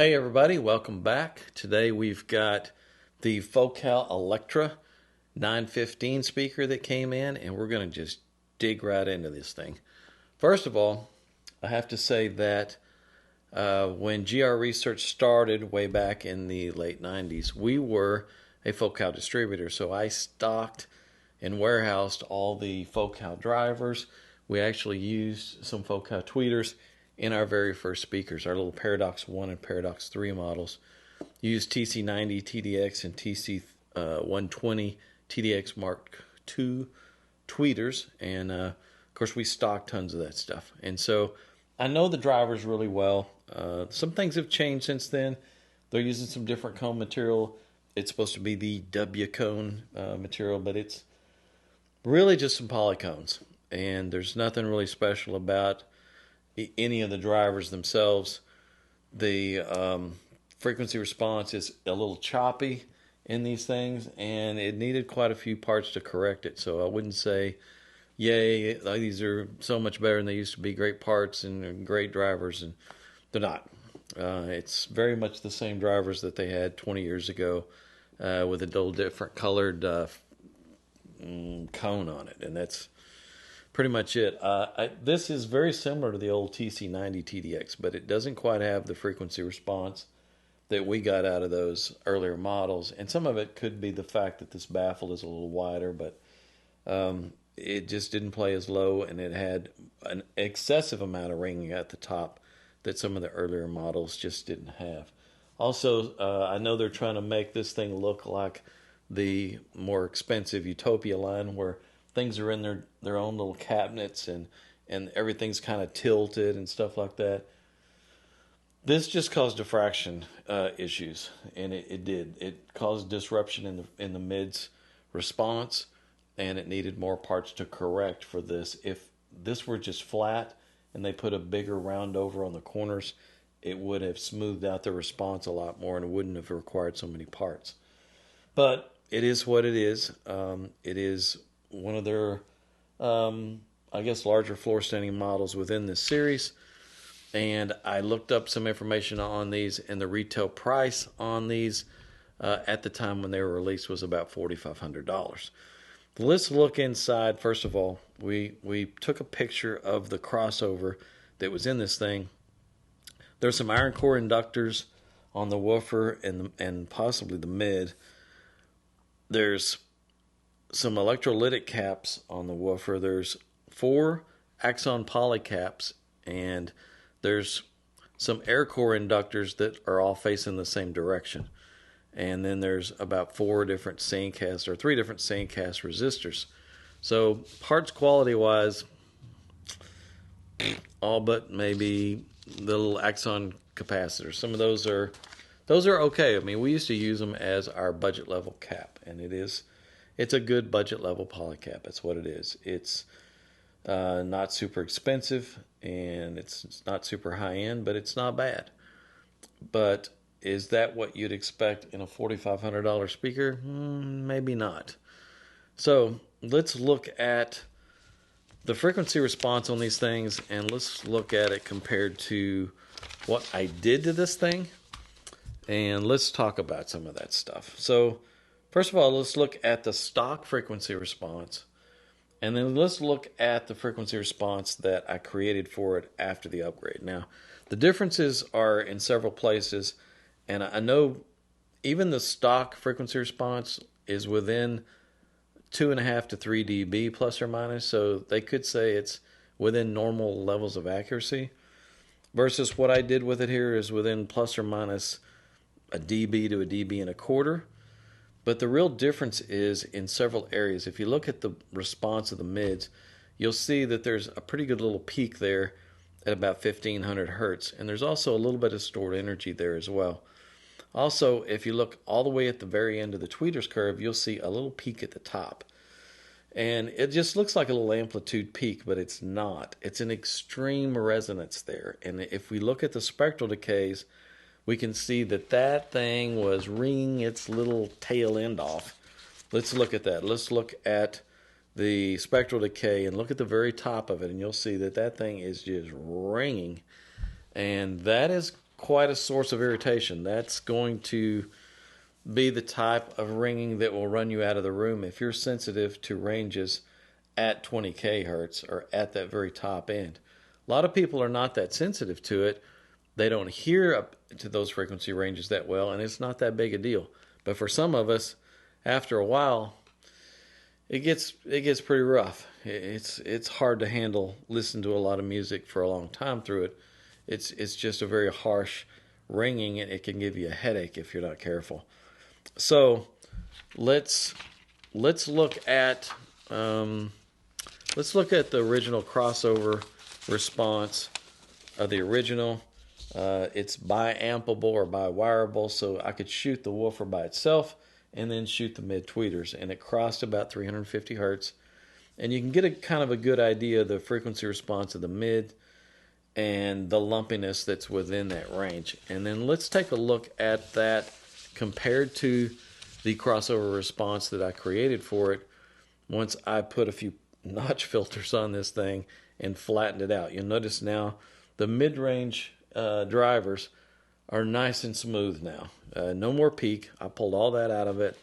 Hey everybody, welcome back. Today we've got the Focal Electra 915 speaker that came in, and we're going to just dig right into this thing. First of all, I have to say that when GR Research started way back in the late 90s, we were a Focal distributor, so I stocked and warehoused all the Focal drivers. We actually used some Focal tweeters in our very first speakers, our little Paradox 1 and Paradox 3 models. Used TC90 TDX and TC120 TDX Mark II tweeters, and of course we stocked tons of that stuff. And so I know the drivers really well. Some things have changed since then. They're using some different cone material. It's supposed to be the W cone material, but it's really just some polycones. And there's nothing really special about any of the drivers themselves. The frequency response is a little choppy in these things, and it needed quite a few parts to correct it. So I wouldn't say, yay, these are so much better than they used to be, great parts and great drivers, and they're not. It's very much the same drivers that they had 20 years ago with a little different colored cone on it, and that's pretty much it. This is very similar to the old TC90 TDX, but it doesn't quite have the frequency response that we got out of those earlier models. And some of it could be the fact that this baffle is a little wider, but it just didn't play as low, and it had an excessive amount of ringing at the top that some of the earlier models just didn't have. Also, I know they're trying to make this thing look like the more expensive Utopia line, where things are in their own little cabinets, and everything's kind of tilted and stuff like that. This just caused diffraction issues, and it did. It caused disruption in the mids response, and it needed more parts to correct for this. If this were just flat and they put a bigger round over on the corners, it would have smoothed out the response a lot more, and it wouldn't have required so many parts. But it is what it is. It is one of their, I guess, larger floor standing models within this series. And I looked up some information on these, and the retail price on these at the time when they were released was about $4,500. Let's look inside. First of all, we took a picture of the crossover that was in this thing. There's some iron core inductors on the woofer and possibly the mid. There's some electrolytic caps on the woofer. There's 4 Axon poly caps, and there's some air core inductors that are all facing the same direction. And then there's about 4 different Sandcast, or 3 different Sandcast resistors. So parts quality wise, all but maybe the little Axon capacitors. Some of those are okay. I mean, we used to use them as our budget level cap, and it's a good budget level polycap. That's what it is. It's not super expensive, and it's not super high end, but it's not bad. But is that what you'd expect in a $4,500 speaker? Maybe not. So let's look at the frequency response on these things, and let's look at it compared to what I did to this thing, and let's talk about some of that stuff. So first of all, let's look at the stock frequency response, and then let's look at the frequency response that I created for it after the upgrade. Now, the differences are in several places, and I know even the stock frequency response is within 2.5 to 3 dB plus or minus, so they could say it's within normal levels of accuracy, versus what I did with it here is within plus or minus a dB to a dB and a quarter. But the real difference is in several areas. If you look at the response of the mids, you'll see that there's a pretty good little peak there at about 1500 hertz, and there's also a little bit of stored energy there as well. Also, if you look all the way at the very end of the tweeters curve, you'll see a little peak at the top. And it just looks like a little amplitude peak, but it's not. It's an extreme resonance there. And if we look at the spectral decays, we can see that that thing was ringing its little tail end off. Let's look at that. Let's look at the spectral decay and look at the very top of it, and you'll see that that thing is just ringing. And that is quite a source of irritation. That's going to be the type of ringing that will run you out of the room if you're sensitive to ranges at 20 kHz or at that very top end. A lot of people are not that sensitive to it. They don't hear up to those frequency ranges that well, and it's not that big a deal. But for some of us, after a while, it gets pretty rough. It's hard to handle, listen to a lot of music for a long time through it. It's just a very harsh ringing, and it can give you a headache if you're not careful. So let's look at the original crossover response of the original. It's bi-ampable or bi-wireable, so I could shoot the woofer by itself and then shoot the mid-tweeters, and it crossed about 350 hertz. And you can get a kind of a good idea of the frequency response of the mid and the lumpiness that's within that range. And then let's take a look at that compared to the crossover response that I created for it once I put a few notch filters on this thing and flattened it out. You'll notice now the mid-range drivers are nice and smooth now. No more peak. I pulled all that out of it,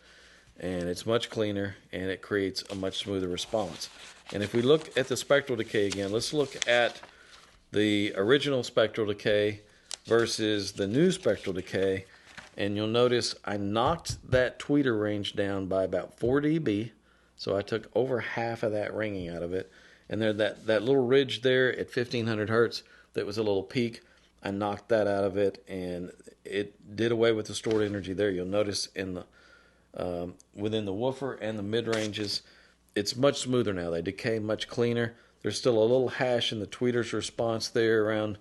and it's much cleaner, and it creates a much smoother response. And if we look at the spectral decay again, let's look at the original spectral decay versus the new spectral decay, and you'll notice I knocked that tweeter range down by about 4 dB, so I took over half of that ringing out of it. And there, that little ridge there at 1500 hertz that was a little peak, I knocked that out of it, and it did away with the stored energy there. You'll notice in the within the woofer and the mid ranges, it's much smoother now. They decay much cleaner. There's still a little hash in the tweeter's response there around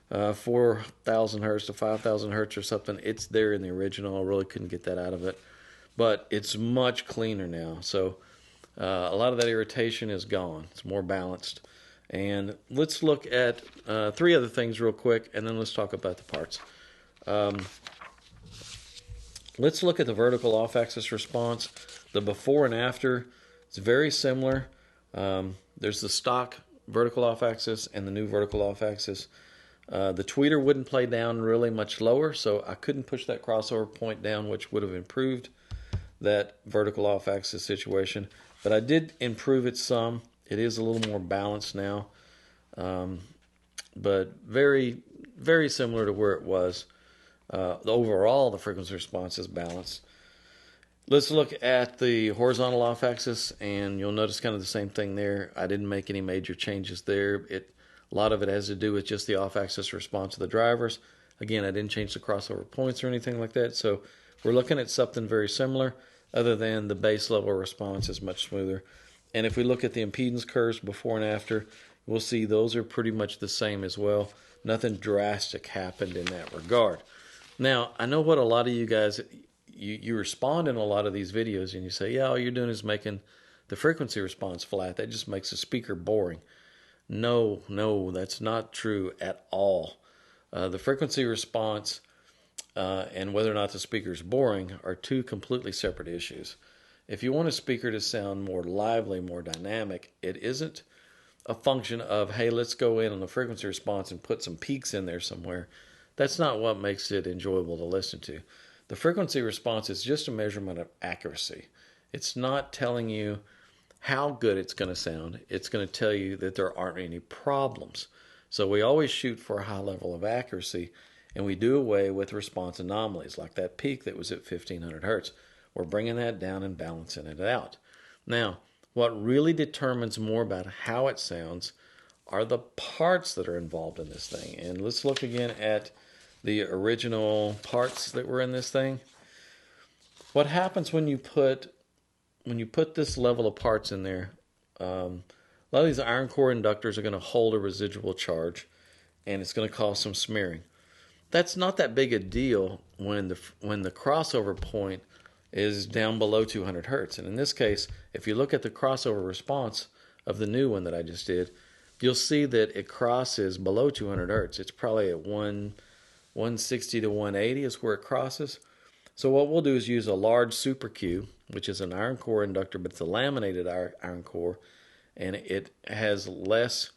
4,000 hertz to 5,000 hertz or something. It's there in the original. I really couldn't get that out of it, but it's much cleaner now. So a lot of that irritation is gone. It's more balanced. And let's look at 3 other things real quick, and then let's talk about the parts. Let's look at the vertical off-axis response. The before and after, it's very similar. There's the stock vertical off-axis and the new vertical off-axis. The tweeter wouldn't play down really much lower, so I couldn't push that crossover point down, which would have improved that vertical off-axis situation. But I did improve it some. It is a little more balanced now, but very, very similar to where it was. Overall, the frequency response is balanced. Let's look at the horizontal off-axis, and you'll notice kind of the same thing there. I didn't make any major changes there. A lot of it has to do with just the off-axis response of the drivers. Again, I didn't change the crossover points or anything like that, so we're looking at something very similar, other than the base level response is much smoother. And if we look at the impedance curves before and after, we'll see those are pretty much the same as well. Nothing drastic happened in that regard. Now, I know what a lot of you guys, you respond in a lot of these videos and you say, yeah, all you're doing is making the frequency response flat. That just makes the speaker boring. No, that's not true at all. The frequency response and whether or not the speaker is boring are 2 completely separate issues. If you want a speaker to sound more lively, more dynamic, it isn't a function of, hey, let's go in on the frequency response and put some peaks in there somewhere. That's not what makes it enjoyable to listen to. The frequency response is just a measurement of accuracy. It's not telling you how good it's going to sound. It's going to tell you that there aren't any problems. So we always shoot for a high level of accuracy, and we do away with response anomalies, like that peak that was at 1500 hertz. We're bringing that down and balancing it out. Now, what really determines more about how it sounds are the parts that are involved in this thing. And let's look again at the original parts that were in this thing. What happens when you put this level of parts in there? A lot of these iron core inductors are going to hold a residual charge, and it's going to cause some smearing. That's not that big a deal when the crossover point is down below 200 hertz. And in this case, if you look at the crossover response of the new one that I just did, you'll see that it crosses below 200 hertz. It's probably at 160 to 180 is where it crosses. So what we'll do is use a large Super Q, which is an iron core inductor, but it's a laminated iron core, and it has less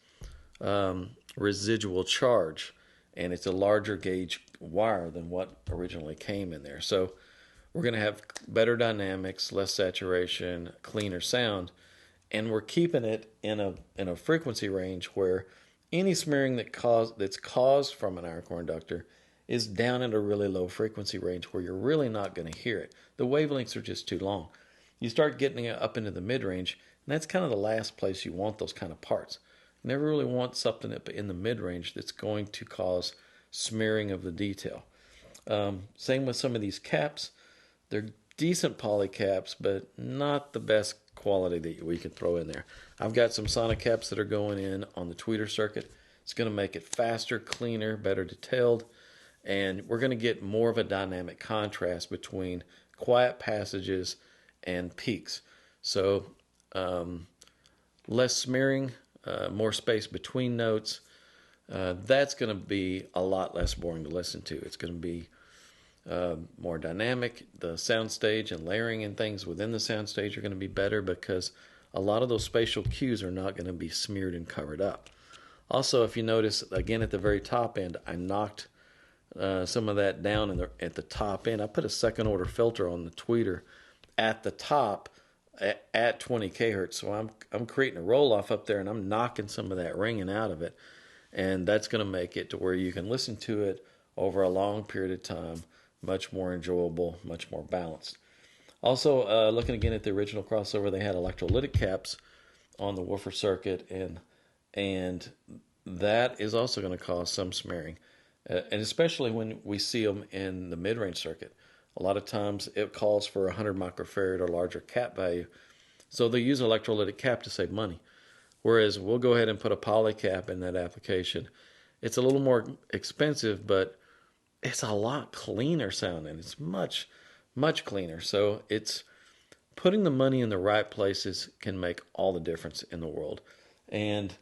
residual charge. and it's a larger gauge wire than what originally came in there. So we're going to have better dynamics, less saturation, cleaner sound, and we're keeping it in a frequency range where any smearing that's caused from an iron core inductor is down at a really low frequency range where you're really not going to hear it. The wavelengths are just too long. You start getting it up into the mid-range, and that's kind of the last place you want those kind of parts. You never really want something in the mid-range that's going to cause smearing of the detail. Same with some of these caps. They're decent poly caps, but not the best quality that we can throw in there. I've got some Sonic caps that are going in on the tweeter circuit. It's going to make it faster, cleaner, better detailed, and we're going to get more of a dynamic contrast between quiet passages and peaks. So less smearing, more space between notes. That's going to be a lot less boring to listen to. It's going to be more dynamic. The soundstage and layering and things within the soundstage are going to be better because a lot of those spatial cues are not going to be smeared and covered up. Also, if you notice, again at the very top end, I knocked some of that down at the top end. I put a second order filter on the tweeter at the top at 20 kHz. So I'm creating a roll off up there, and I'm knocking some of that ringing out of it, and that's going to make it to where you can listen to it over a long period of time. Much more enjoyable, much more balanced. Also, looking again at the original crossover, they had electrolytic caps on the woofer circuit, and that is also going to cause some smearing, and especially when we see them in the mid-range circuit. A lot of times it calls for 100 microfarad or larger cap value, so they use electrolytic cap to save money. Whereas we'll go ahead and put a poly cap in that application. It's a little more expensive, but it's a lot cleaner sounding. It's much, much cleaner. So it's putting the money in the right places can make all the difference in the world. And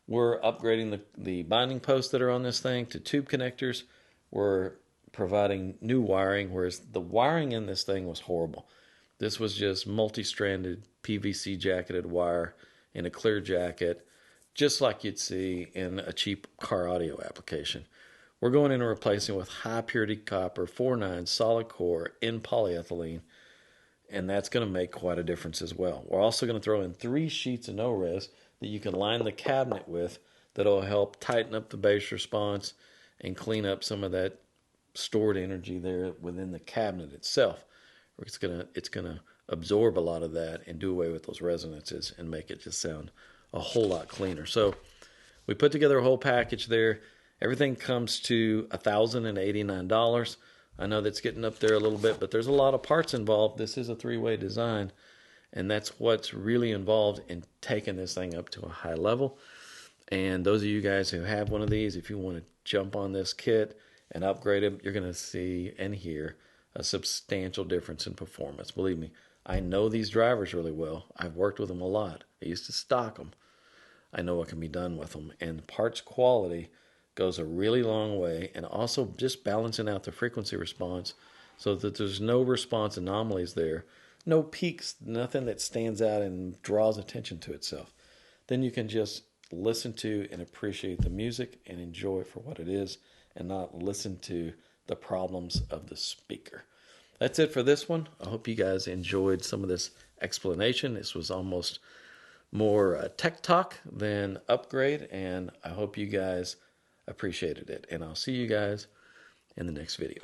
we're upgrading the binding posts that are on this thing to tube connectors. We're providing new wiring, whereas the wiring in this thing was horrible. This was just multi-stranded PVC jacketed wire in a clear jacket, just like you'd see in a cheap car audio application. We're going in and replacing with high purity copper 4-9 solid core in polyethylene, and that's going to make quite a difference as well. We're also going to throw in 3 sheets of no-res that you can line the cabinet with that'll help tighten up the bass response and clean up some of that stored energy there within the cabinet itself. It's gonna absorb a lot of that and do away with those resonances and make it just sound a whole lot cleaner. So we put together a whole package there. Everything comes to $1,089. I know that's getting up there a little bit, but there's a lot of parts involved. This is a 3-way design, and that's what's really involved in taking this thing up to a high level. And those of you guys who have one of these, if you want to jump on this kit and upgrade them, you're going to see and hear a substantial difference in performance. Believe me, I know these drivers really well. I've worked with them a lot. I used to stock them. I know what can be done with them. And parts quality goes a really long way, and also just balancing out the frequency response so that there's no response anomalies there, no peaks, nothing that stands out and draws attention to itself. Then you can just listen to and appreciate the music and enjoy it for what it is and not listen to the problems of the speaker. That's it for this one. I hope you guys enjoyed some of this explanation. This was almost more tech talk than upgrade, and I hope you guys appreciated it. And I'll see you guys in the next video.